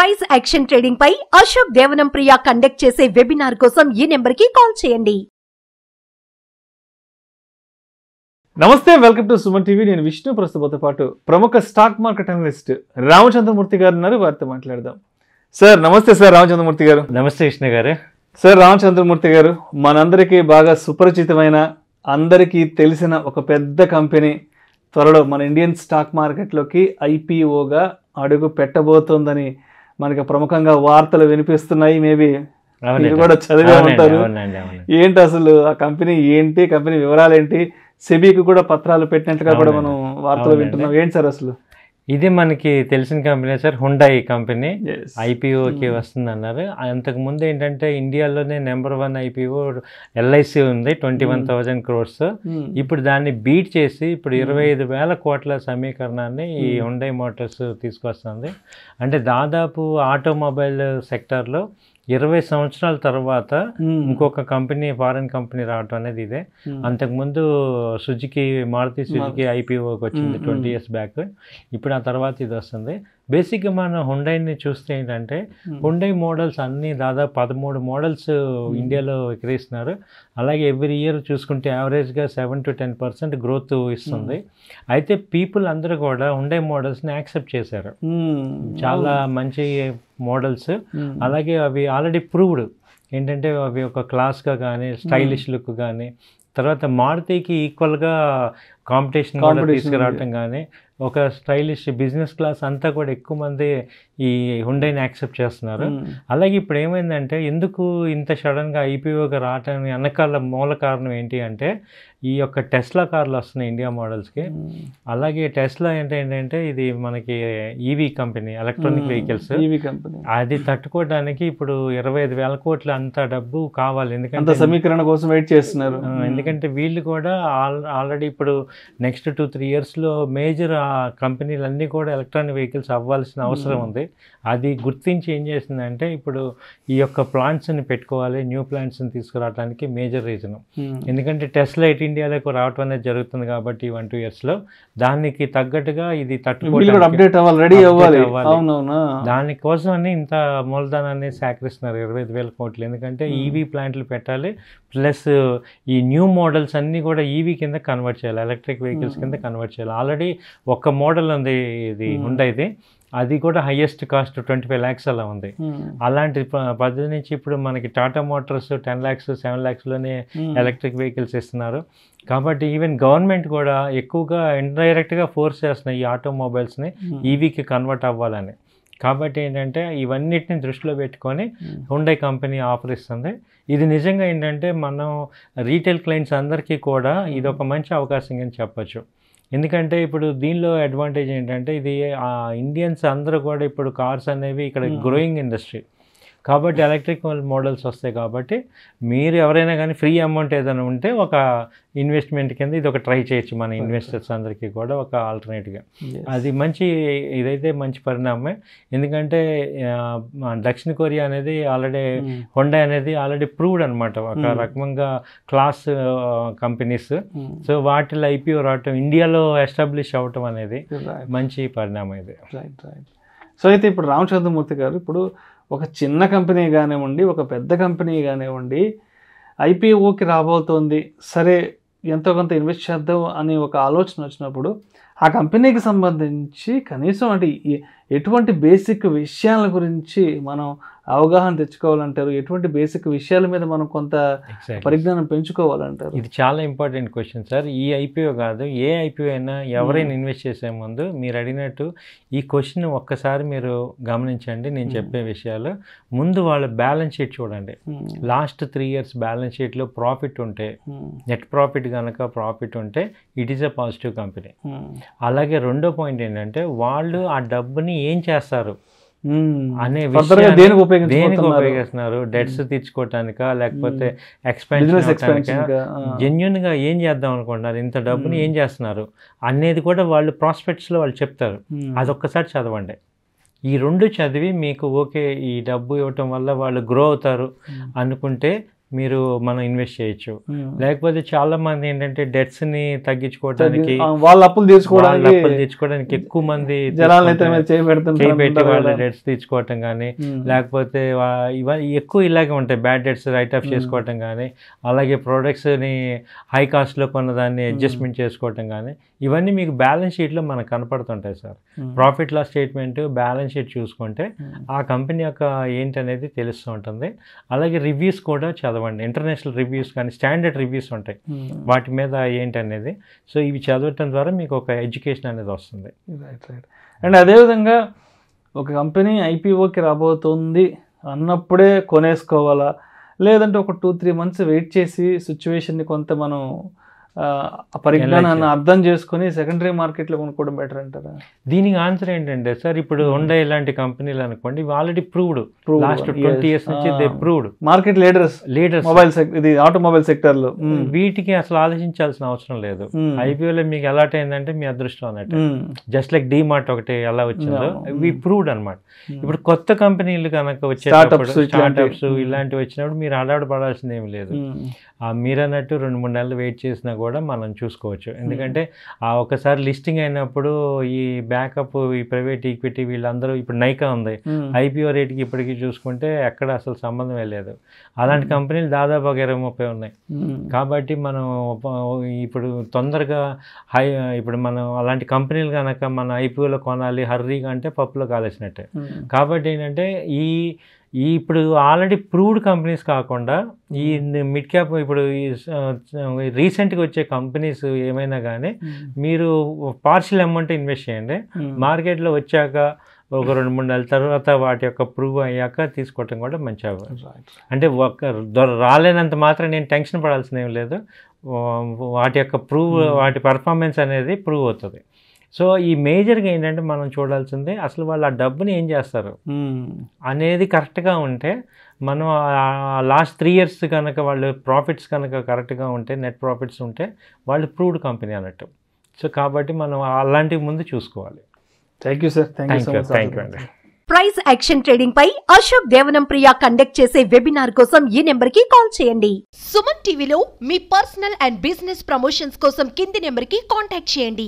Price action trading పై అశోక్ దేవనం ప్రియ conduct చేసే webinar కోసం ఈ నెంబర్ కి కాల్ చేయండి. నమస్తే, వెల్కమ్ టు సుమన్ టీవీ. నేను విష్ణు. ప్రస్తుతంతో పాటు ప్రముఖ స్టాక్ మార్కెట్ అనలిస్ట్ రామచంద్రమూర్తి గారు ఉన్నారు. వారితో మాట్లాడదాం. సార్ నమస్తే. సార్ రామచంద్రమూర్తి గారు. నమస్తే విష్ణు గారు. సార్ రామచంద్రమూర్తి గారు, మనందరికీ బాగా సుపరిచితమైన, అందరికీ తెలిసిన ఒక పెద్ద కంపెనీ త్వరలో మన ఇండియన్ స్టాక్ మార్కెట్లోకి ఐపీఓగా అడుగు పెట్టబోతోందని మనకి ప్రముఖంగా వార్తలు వినిపిస్తున్నాయి. మేబీ మీరు కూడా చదివే ఉంటారు. ఏంటి అసలు ఆ కంపెనీ ఏంటి, కంపెనీ వివరాలు ఏంటి, సెబీకి కూడా పత్రాలు పెట్టినట్టుగా కూడా మనం వార్తలు వింటున్నాం. ఏంటి సార్ అసలు? ఇది మనకి తెలిసిన కంపెనీ సార్, హుండాయ్ కంపెనీ ఐపీఓకి వస్తుంది అన్నారు. అంతకుముందు ఏంటంటే ఇండియాలోనే నెంబర్ 1 ఐపీఓ ఎల్ఐసి ఉంది, 21,000 crores. ఇప్పుడు దాన్ని బీట్ చేసి ఇప్పుడు 25,000 కోట్ల సమీకరణాన్ని ఈ హుండాయ్ మోటార్స్ తీసుకొస్తుంది. అంటే దాదాపు ఆటోమొబైల్ సెక్టార్లో 20 సంవత్సరాల తర్వాత ఇంకొక కంపెనీ, ఫారెన్ కంపెనీ రావటం అనేది ఇదే. అంతకుముందు మారుతి సుజుకి ఐపీఓకి వచ్చింది 20 years బ్యాక్. ఇప్పుడు ఆ తర్వాత ఇది వస్తుంది. బేసిక్గా మనం హుండైని చూస్తే ఏంటంటే హుండై మోడల్స్ అన్నీ దాదాపు 13 మోడల్స్ ఇండియాలో విక్రయిస్తున్నారు. అలాగే ఎవ్రీ ఇయర్ చూసుకుంటే యావరేజ్గా 7 to 10% గ్రోత్ ఇస్తుంది. అయితే పీపుల్ అందరూ కూడా హుండై మోడల్స్ని యాక్సెప్ట్ చేశారు. చాలా మంచి మోడల్స్. అలాగే అవి ఆల్రెడీ ప్రూవ్డ్ ఏంటంటే అవి ఒక క్లాస్గా కానీ, స్టైలిష్ లుక్ కానీ, తర్వాత మారుతికి ఈక్వల్గా కాంపిటీషన్ తీసుకురావటం కానీ, ఒక స్టైలిష్ బిజినెస్ క్లాస్ అంతా కూడా ఎక్కువ మంది ఈ హుండైని యాక్సెప్ట్ చేస్తున్నారు. అలాగే ఇప్పుడు ఏమైందంటే ఎందుకు ఇంత సడన్గా ఐపీఓగా రావటానికి వెనకాల మూల కారణం ఏంటి అంటే ఈ యొక్క టెస్లా కార్లు వస్తున్నాయి ఇండియా మోడల్స్కి. అలాగే టెస్లా ఏంటంటే ఇది మనకి ఈవీ కంపెనీ, ఎలక్ట్రానిక్ వెహికల్స్. అది తట్టుకోవడానికి ఇప్పుడు 25,000 కోట్ల అంత డబ్బు కావాలి. ఎందుకంటే సమీకరణ కోసం వెయిట్ చేస్తున్నారు. ఎందుకంటే వీళ్ళు కూడా ఆల్రెడీ ఇప్పుడు నెక్స్ట్ 2-3 yearsలో మేజర్ కంపెనీలన్నీ కూడా ఎలక్ట్రానిక్ వెహికల్స్ అవ్వాల్సిన అవసరం ఉంది. అది గుర్తించి ఏం చేసిందంటే ఇప్పుడు ఈ యొక్క ప్లాంట్స్ని పెట్టుకోవాలి, న్యూ ప్లాంట్స్ని తీసుకురావడానికి మేజర్ రీజన్. ఎందుకంటే టెస్లా ఇండియాలోకి రావటం అనేది జరుగుతుంది కాబట్టి 1-2 yearsలో దానికి తగ్గట్టుగా ఇది తట్టుకోవాలి, దానికోసం అని ఇంత మూలధనాన్ని సేకరిస్తున్నారు 25,000 కోట్లు. ఎందుకంటే ఈవీ ప్లాంట్లు పెట్టాలి, ప్లస్ ఈ న్యూ మోడల్స్ అన్నీ కూడా ఈవీ కింద కన్వర్ట్ చేయాలి, ఎలక్ట్రిక్ వెహికల్స్ కింద కన్వర్ట్ చేయాలి. ఆల్రెడీ ఒక మోడల్ ఉంది ఇది హుండైది, అది కూడా హైయెస్ట్ కాస్ట్ 25 lakhs అలా ఉంది. అలాంటి పద్ధతి నుంచి ఇప్పుడు మనకి టాటా మోటార్స్ 10 lakhs 7 lakhsలోనే ఎలక్ట్రిక్ వెహికల్స్ ఇస్తున్నారు. కాబట్టి ఈవెన్ గవర్నమెంట్ కూడా ఎక్కువగా ఇండైరెక్ట్గా ఫోర్స్ చేస్తున్నాయి ఈ ఆటోమొబైల్స్ని ఈవీకి కన్వర్ట్ అవ్వాలని. కాబట్టి ఏంటంటే ఇవన్నిటిని దృష్టిలో పెట్టుకొని హుండై కంపెనీ ఆఫర్ ఇస్తుంది. ఇది నిజంగా ఏంటంటే మనం రీటైల్ క్లయింట్స్ అందరికీ కూడా ఇది ఒక మంచి అవకాశం అని చెప్పచ్చు. ఎందుకంటే ఇప్పుడు దీనిలో అడ్వాంటేజ్ ఏంటంటే ఇది ఇండియన్స్ అందరూ కూడా ఇప్పుడు కార్స్ అనేవి ఇక్కడ గ్రోయింగ్ ఇండస్ట్రీ కాబట్టి ఎలక్ట్రిక్ మోడల్స్ వస్తాయి. కాబట్టి మీరు ఎవరైనా కానీ ఫ్రీ అమౌంట్ ఏదైనా ఉంటే ఒక ఇన్వెస్ట్మెంట్ కింద ఇది ఒక ట్రై చేయొచ్చు మన ఇన్వెస్టర్స్ అందరికీ కూడా ఒక ఆల్టర్నేట్గా. అది ఇదైతే మంచి పరిణామమే. ఎందుకంటే దక్షిణ కొరియా అనేది ఆల్రెడీ హుండై అనేది ఆల్రెడీ ప్రూవ్డ్ అనమాట, ఒక రకంగా క్లాస్ కంపెనీస్. సో వాటిలో ఐపీఓ రావటం, ఇండియాలో ఎస్టాబ్లిష్ అవ్వటం అనేది మంచి పరిణామం ఇది. సో అయితే ఇప్పుడు రామచంద్రమూర్తి గారు, ఇప్పుడు ఒక చిన్న కంపెనీ కానివ్వండి, ఒక పెద్ద కంపెనీ కానివ్వండి, ఐపీఓకి రాబోతోంది, సరే ఎంతో కొంత ఇన్వెస్ట్ చేద్దాం అని ఒక ఆలోచన వచ్చినప్పుడు ఆ కంపెనీకి సంబంధించి కనీసం అంటే ఎటువంటి బేసిక్ విషయాల గురించి మనం అవగాహన తెచ్చుకోవాలంటారు? ఎటువంటి బేసిక్ విషయాల మీద మనం కొంత పరిజ్ఞానం పెంచుకోవాలంటారు? ఇది చాలా ఇంపార్టెంట్ క్వశ్చన్ సార్. ఈ ఐపీఓ కాదు, ఏ ఐపీఓ అయినా ఎవరైనా ఇన్వెస్ట్ చేసే ముందు మీరు అడిగినట్టు ఈ క్వశ్చన్ ఒక్కసారి మీరు గమనించండి. నేను చెప్పే విషయాలు ముందు వాళ్ళ బ్యాలెన్స్ షీట్ చూడండి. లాస్ట్ 3 years బ్యాలెన్స్ షీట్లో ప్రాఫిట్ ఉంటే, నెట్ ప్రాఫిట్ కనుక ప్రాఫిట్ ఉంటే it is a positive company. అలాగే రెండో పాయింట్ ఏంటంటే వాళ్ళు ఆ డబ్బుని ఏం చేస్తారు అనే విషయం, దేనికి ఉపయోగిస్తున్నారు, డెట్స్ తీర్చుకోవటానికా లేకపోతే ఎక్స్పెన్షన్ జెన్యున్గా ఏం చేద్దాం అనుకుంటున్నారు, ఇంత డబ్బుని ఏం చేస్తున్నారు అనేది కూడా వాళ్ళు ప్రాస్పెక్ట్స్లో వాళ్ళు చెప్తారు. అదొక్కసారి చదవండి. ఈ రెండు చదివి మీకు ఓకే ఈ డబ్బు ఇవ్వటం వల్ల వాళ్ళు గ్రో అవుతారు అనుకుంటే మీరు మనం ఇన్వెస్ట్ చేయొచ్చు. లేకపోతే చాలా మంది ఏంటంటే డెట్స్ని తగ్గించుకోవడానికి, వాళ్ళ అప్పులు తీర్చుకోవడానికి ఎక్కువ మంది చేపెట్టి వాళ్ళ డెట్స్ తీర్చుకోవటం కానీ, లేకపోతే ఇవన్నీ ఎక్కువ ఇలాగే ఉంటాయి, బ్యాడ్ డెట్స్ రైట్ ఆఫ్ చేసుకోవటం కానీ, అలాగే ప్రొడక్ట్స్ని హై కాస్ట్లో కొన్నదాన్ని అడ్జస్ట్మెంట్ చేసుకోవటం కానీ, ఇవన్నీ మీకు బ్యాలెన్స్ షీట్లో మనకు కనపడుతుంటాయి sir. Profit loss statement, balance sheet చూసుకుంటే ఆ కంపెనీ యొక్క ఏంటనేది తెలుస్తూ ఉంటుంది. అలాగే రివ్యూస్ కూడా చదవండి, ఇంటర్నేషనల్ రివ్యూస్ కానీ స్టాండర్డ్ రివ్యూస్ ఉంటాయి వాటి మీద ఏంటనేది. సో ఇవి చదవటం ద్వారా మీకు ఒక ఎడ్యుకేషన్ అనేది వస్తుంది. రైట్. అండ్ అదేవిధంగా ఒక కంపెనీ ఐపీఓకి రాబోతుంది అన్నప్పుడే కొనేసుకోవాలా, లేదంటే ఒక 2-3 months వెయిట్ చేసి సిచ్యువేషన్ని కొంత మనం పరిజ్ఞానాన్ని అర్థం చేసుకుని సెకండరీ మార్కెట్లో కొనుక్కోవడం బెటర్ అంటారా? దీనికి ఆన్సర్ ఏంటంటే సార్, ఇప్పుడు హుండై ఇలాంటి కంపెనీలు అనుకోండి, ఆల్రెడీ ప్రూవ్డ్, లాస్ట్ 20 years నుంచి they proved market leaders mobile ఇది ఆటోమొబైల్ సెక్టర్ లో. వీటికి అసలు ఆలోచించాల్సిన అవసరం లేదు. ఐపీఓలో మీకు అలాట్ అయిందంటే మీ అదృష్టం అన్నట్టు. జస్ట్ లైక్ డీమార్ట్ ఒకటి ఎలా వచ్చిందో వి ప్రూవ్డ్ అనమాట. ఇప్పుడు కొత్త కంపెనీలు కనుక వచ్చేటప్పుడు, స్టార్ట్అప్స్ ఇలాంటివి వచ్చినప్పుడు మీరు హడావుడి పడాల్సింది ఏమి లేదు. మీరు అన్నట్టు 2-3 నెలలు వెయిట్ చేసినా కూడా మనం చూసుకోవచ్చు. ఎందుకంటే ఒకసారి లిస్టింగ్ అయినప్పుడు ఈ బ్యాకప్, ఈ ప్రైవేట్ ఈక్విటీ వీళ్ళందరూ, ఇప్పుడు నైకా ఉంది, ఐపీఓ రేట్కి ఇప్పటికీ చూసుకుంటే ఎక్కడ అసలు సంబంధమే లేదు. అలాంటి కంపెనీలు దాదాపు 20-30 ఉన్నాయి. కాబట్టి మనం ఇప్పుడు తొందరగా ఇప్పుడు మనం అలాంటి కంపెనీలు కనుక మన ఐపీఓలో కొనాలి హర్రీగా అంటే పప్పులో కాలేసినట్టే. కాబట్టి ఏంటంటే ఇప్పుడు ఆల్రెడీ ప్రూవ్డ్ కంపెనీస్ కాకుండా ఈ మిడ్ క్యాప్, ఇప్పుడు రీసెంట్గా వచ్చే కంపెనీస్ ఏమైనా కానీ మీరు పార్షియల్ అమౌంట్ ఇన్వెస్ట్ చేయండి. మార్కెట్లో వచ్చాక ఒక 2-3 నెలల తర్వాత వాటి యొక్క ప్రూవ్ అయ్యాక తీసుకోవటం కూడా మంచి అవకాశం. అంటే రాలేనంత మాత్రం నేను టెన్షన్ పడాల్సిన ఏం లేదు. వాటి యొక్క వాటి పర్ఫార్మెన్స్ అనేది ప్రూవ్ అవుతుంది. సో ఈ మేజర్గా ఏంటంటే మనం చూడాల్సిందే అసలు వాళ్ళు ఆ డబ్బుని ఏం చేస్తారు అనేది కరెక్ట్గా ఉంటే, మనం లాస్ట్ 3 years కనుక వాళ్ళు ప్రాఫిట్స్ కనుక కరెక్ట్గా ఉంటే, నెట్ ప్రాఫిట్స్ ఉంటే, వాళ్ళు ప్రూవ్డ్ కంపెనీ అన్నట్టు. సో కాబట్టి మనం అలాంటివి ముందు చూసుకోవాలి. Thank you sir. Thank you అండి. ప్రైస్ యాక్షన్ ట్రేడింగ్ పై అశోక్ దేవనం ప్రియ కండక్ట్ చేసే వెబినార్ కోసం ఈ నెంబర్ కి కాల్ చేయండి. సుమన్ టీవీలో మీ పర్సనల్ అండ్ బిజినెస్ ప్రమోషన్స్ కోసం కింది నెంబర్ కి కాంటాక్ట్ చేయండి.